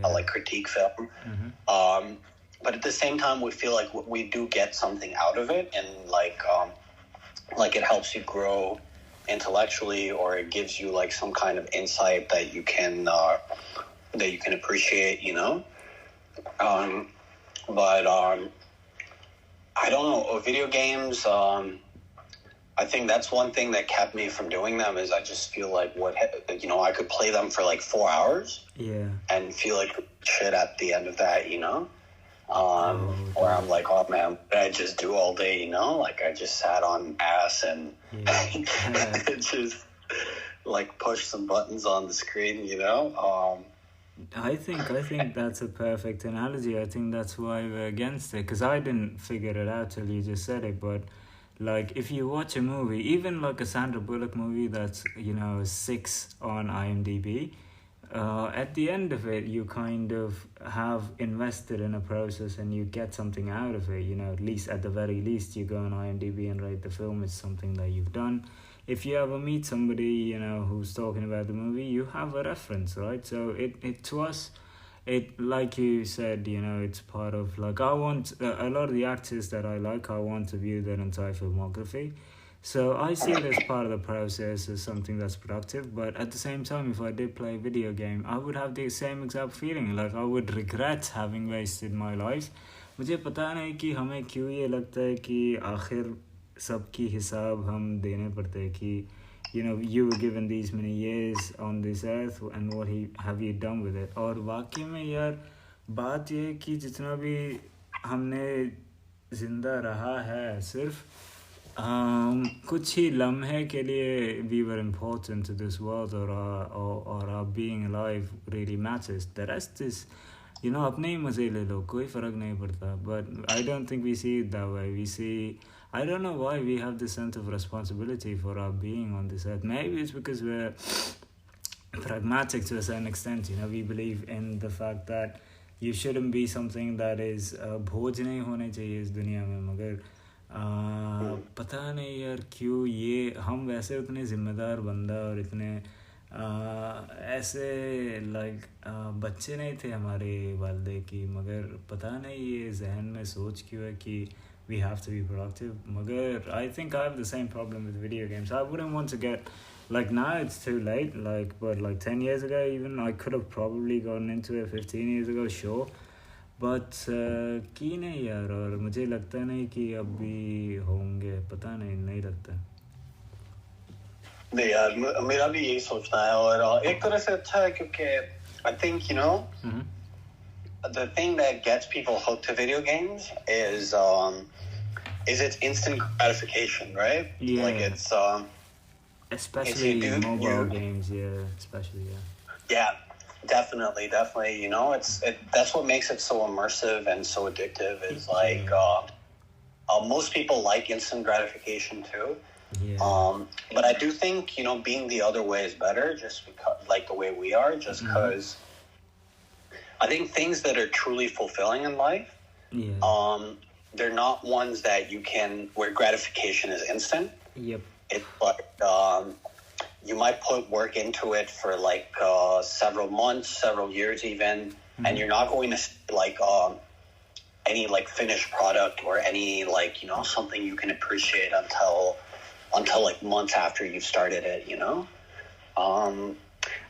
B: to like critique film. Mm-hmm. But at the same time, we feel like we do get something out of it, and like it helps you grow intellectually, or it gives you like some kind of insight that you can appreciate, you know. But I don't know, video games, I think that's one thing that kept me from doing them, is I just feel like I could play them for like 4 hours and feel like shit at the end of that, you know. Where I'm like, oh man, what did I just do all day, you know? Like, I just sat on ass and just like push some buttons on the screen, you know.
A: I think that's a perfect analogy. I think that's why we're against it, because I didn't figure it out till you just said it. But like, if you watch a movie, even like a Sandra Bullock movie that's, you know, 6 on IMDb, at the end of it, you kind of have invested in a process and you get something out of it, you know. At the very least, you go on IMDb and rate the film. It's something that you've done. If you ever meet somebody, you know, who's talking about the movie, you have a reference, right? So it to us, it, like you said, you know, it's part of, like, I want a lot of the actors that I like, I want to view their entire filmography. So I see it as part of the process as something that's productive. But at the same time, if I did play a video game, I would have the same exact feeling. Like I would regret having wasted my life. मुझे पता नहीं कि हमें क्यों ये लगता है कि आखिर सबकी हिसाब हम देने पड़ते हैं कि you know you were given these many years on this earth and what have you done with it. और वाकई में यार बात ये है कि जितना भी हमने जिंदा रहा है सिर्फ कुछ ही लम्हे के लिए we were important to this world or our being alive really matters. The rest is you know अपने ही मज़े ले लो कोई फ़र्क नहीं पड़ता. But I don't think we see it that way. We see I don't know why we have this sense of responsibility for our being on this earth. Maybe it's because we're pragmatic to a certain extent. You know, we believe in the fact that you shouldn't be something that is बोझ नहीं होने चाहिए इस दुनिया में. मगर पता नहीं यार क्यों ये हम वैसे उतने ज़िम्मेदार बंदा और इतने ऐसे लाइक बच्चे नहीं थे हमारे वालदे की. मगर पता नहीं ये जहन में सोच क्यों है कि we have to be productive. Magar, I think I have the same problem with video games. I wouldn't want to get like now it's too late. But 10 years ago even I could have probably gotten into it 15 years ago, sure. But की नहीं यार और मुझे लगता नहीं कि अब भी होंगे. पता नहीं लगता.
B: नहीं यार मेरा भी यही सोचना है और एक तरह से अच्छा है क्योंकि I think you know the thing that gets people hooked to video games is its instant gratification, right?
A: Yeah.
B: Like it's
A: especially mobile games, yeah, especially
B: yeah, definitely. You know, that's what makes it so immersive and so addictive. Is like most people like instant gratification too.
A: Yeah.
B: But I do think you know being the other way is better, just because like the way we are, just because. I think things that are truly fulfilling in life, they're not ones that you can, where gratification is instant.
A: Yep.
B: It's like, you might put work into it for like several months, several years even, and you're not going to see like any like finished product or any like, you know, something you can appreciate until like months after you've started it, you know?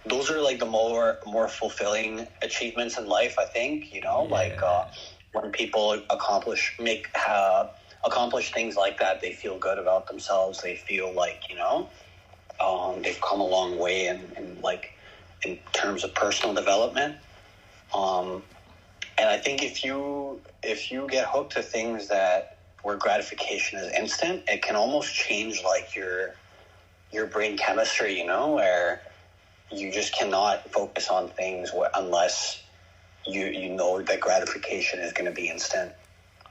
B: Those are like the more fulfilling achievements in life, I think, you know, like when people accomplish things like that, they feel good about themselves. They feel like, you know, they've come a long way in terms of personal development. And I think if you get hooked to things where gratification is instant, it can almost change like your brain chemistry, you know, where you just cannot focus on things unless you know that gratification is going to be instant.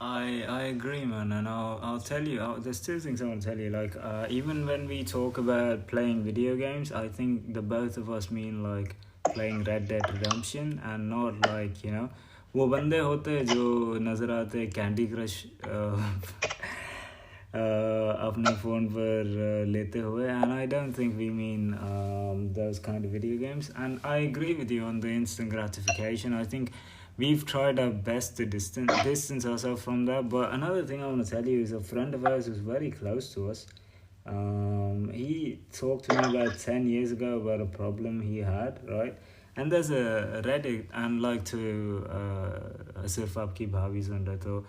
A: I agree, man, and I'll tell you. There's two things I want to tell you. Like even when we talk about playing video games, I think the both of us mean like playing Red Dead Redemption and not like you know वो बंदे होते हैं जो नजर आते हैं candy crush अपने phone पर लेते हुए. And I don't think we mean those kind of video games. And I agree with you on the instant gratification. I think we've tried our best to distance ourselves from that. But another thing I want to tell you is a friend of ours who's very close to us. He talked to me about 10 years ago about a problem he had, right? And there's a Reddit, and like to सिर्फ आपकी भाभी सुन रहे तो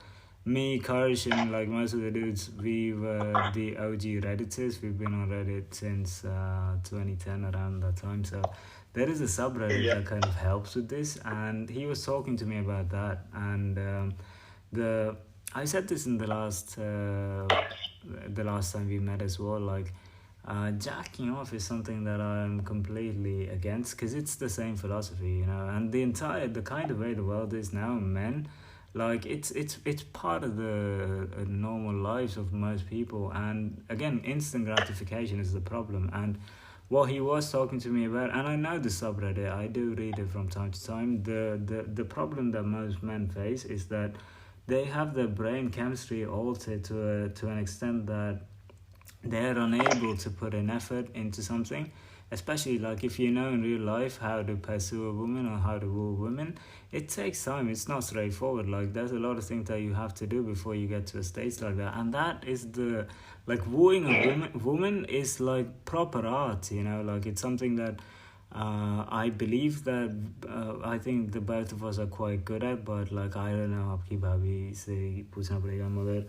A: me, Karsh, and like most of the dudes, we were the OG Redditors. We've been on Reddit since 2010, around that time. So there is a subreddit that kind of helps with this. And he was talking to me about that. And I said this in the last time we met as well. Like jacking off is something that I'm completely against because it's the same philosophy, you know. And the kind of way the world is now, men. Like it's part of the normal lives of most people, and again, instant gratification is the problem. And what he was talking to me about, and I know the subreddit, I do read it from time to time. The problem that most men face is that they have their brain chemistry altered to an extent that they're unable to put an effort into something especially like if you know in real life how to pursue a woman or how to woo women, it takes time. It's not straightforward. Like there's a lot of things that you have to do before you get to a stage like that, and that is the like wooing a woman is like proper art. You know, like it's something that I believe that I think the both of us are quite good at, but like I don't know, आपकी भाभी से पूछना पड़ेगा मगर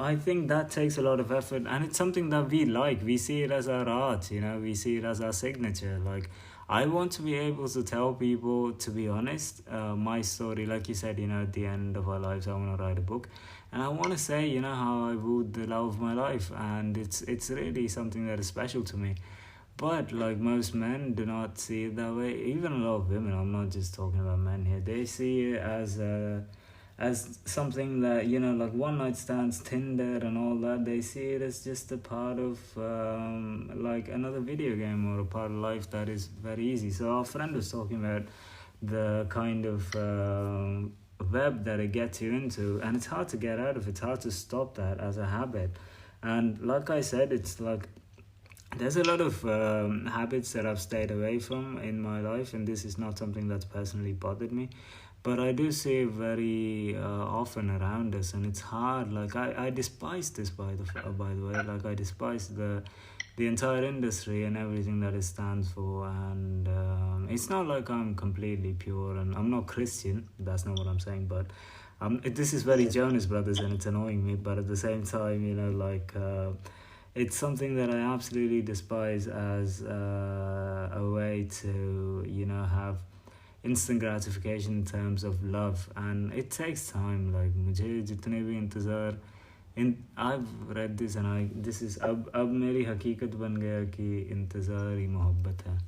A: I think that takes a lot of effort, and it's something that we like. We see it as our art, you know, we see it as our signature. Like I want to be able to tell people, to be honest, my story, like you said, you know, at the end of our lives I want to write a book, and I want to say, you know, how I wooed the love of my life, and it's really something that is special to me. But like most men do not see it that way. Even a lot of women, I'm not just talking about men here, they see it as something that, you know, like one night stands, Tinder and all that. They see it as just a part of like another video game or a part of life that is very easy. So our friend was talking about the kind of web that it gets you into, and it's hard to get out of. It's hard to stop that as a habit. And like I said, it's like there's a lot of habits that I've stayed away from in my life, and this is not something that's personally bothered me, but I do see it very often around us, and it's hard. Like I despise this by the way. Like I despise the entire industry and everything that it stands for, and it's not like I'm completely pure, and I'm not Christian. That's not what I'm saying, but this is very Jonas Brothers, and it's annoying me. But at the same time, you know, like. It's something that I absolutely despise as a way to, you know, have instant gratification in terms of love, and it takes time. Like मुझे जितने भी इंतज़ार I've read this, and this is अब मेरी हकीकत बन गया कि इंतज़ार ही मोहब्बत है.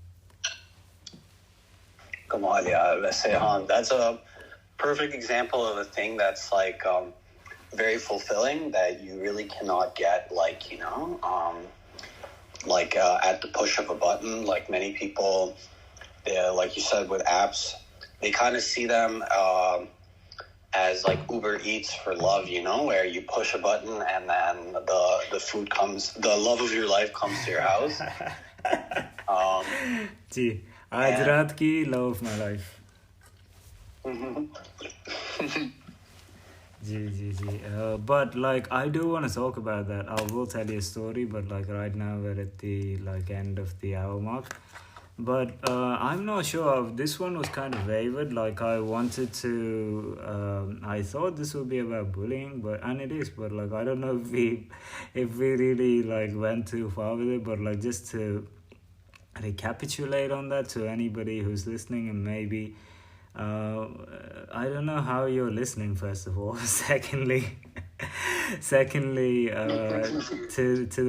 B: Kamal, yeah, let's say that's a perfect example of a thing that's like very fulfilling that you really cannot get, like, you know, like at the push of a button. Like many people, like you said with apps, they kind of see them as like Uber Eats for love, you know, where you push a button and then the food comes, the love of your life comes to your house.
A: जी, आज रात की love of my life. But like I do want to talk about that. I will tell you a story, but like right now we're at the like end of the hour mark. But I'm not sure. This one was kind of wavered. Like I wanted to, I thought this would be about bullying, and it is. But like I don't know if we really like went too far with it. But like just to recapitulate on that to anybody who's listening, and maybe. I don't know how you're listening, first of all. Secondly, to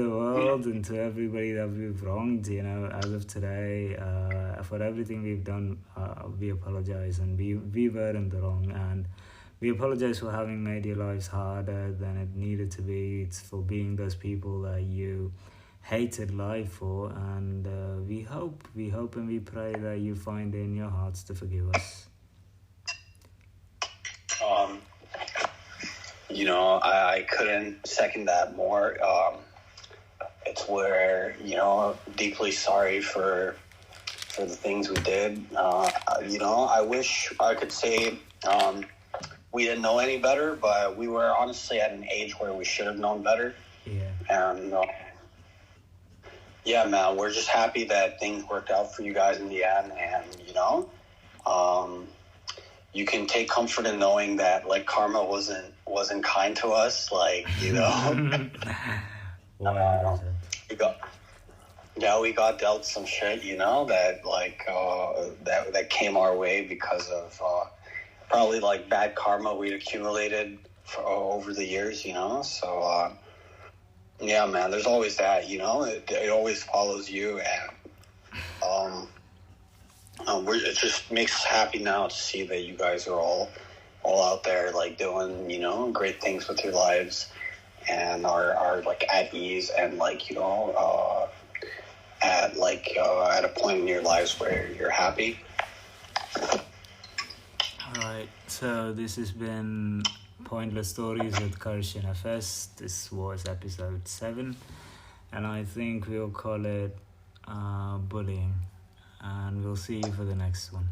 A: the world and to everybody that we've wronged, you know, as of today, for everything we've done, we apologize, and we were in the wrong, and we apologize for having made your lives harder than it needed to be. It's for being those people that you hated life for, and we hope and we pray that you find in your hearts to forgive us.
B: You know, I couldn't second that more. It's where, you know, deeply sorry for the things we did. You know, I wish I could say we didn't know any better, but we were honestly at an age where we should have known better.
A: Yeah.
B: And yeah, man, we're just happy that things worked out for you guys in the end, and you know, you can take comfort in knowing that like karma wasn't kind to us, like, you know. We got dealt some shit, you know, that like that came our way because of probably like bad karma we'd accumulated over the years, you know. So yeah, man, there's always that, you know. It always follows you, and it just makes us happy now to see that you guys are all out there, like, doing, you know, great things with your lives, and are like at ease, and like, you know, at a point in your lives where you're happy.
A: Alright, so this has been Pointless Stories with Karsh and FS. This was episode 7, and I think we'll call it bullying. And we'll see you for the next one.